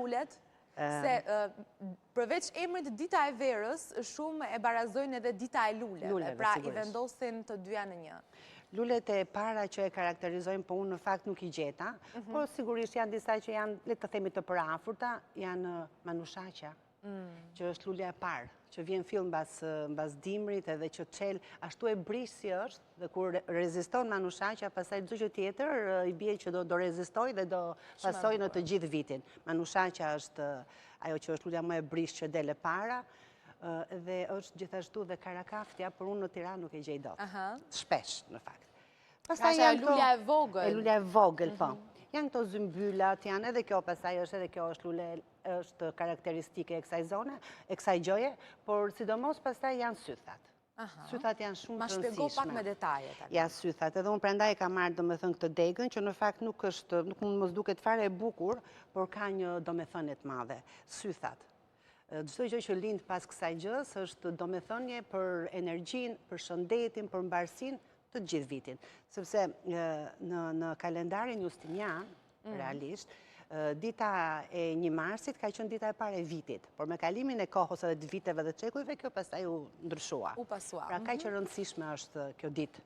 lulet? Se përveç emrit dita e verës, shumë e barazojnë edhe dita e luleve, pra i vendosin të dyja në një. Lulet e para që e karakterizojnë, po unë në fakt nuk i gjeta, po sigurisht janë disa që janë, le të themi të përafurta, janë Manushaqa, që është lulja e parë, që vjen fill mbas dimrit edhe që çel ashtu e brish si është, dhe kur reziston Manushaqa, pastaj çdo gjë tjetër i bie që do rezistoj dhe do pasoj në të gjithë vitin. Manushaqa është ajo që është lulja më e brish që del e para, dhe është gjithashtu dhe Karakaftja, por unë në Tiranë nuk e gjej dot. Shpesh, në fakt. Pastaj janë lulja e vogël. E lulja e vogël, po. Janë këto zymbylat, janë edhe kjo, pastaj është edhe kjo është lule, është karakteristike e kësaj zone, e kësaj gjoje, por sidomos pastaj janë sythat. Sythat janë shumë të rëndësishme. Ma shpjego pak me detajet. Ja, sythat. Edhe unë prandaj ka marrë domethënë këtë degën, që në fakt nuk mund mos duket fare e bukur, por ka një domethënie të madhe. Sythat. Çdo gjë që lind pas kësaj gjës është domethënie për energjinë, për shëndetin, për mbarsinë të gjithë vitin. Sepse në kalendarin Justinian, realisht, dita e 1 marsit ka qenë dita e parë e vitit, por me kalimin e kohës edhe të viteve dhe të çekujve, kjo pastaj u ndryshua. U pasua. Pra kaq që rëndësishme është kjo ditë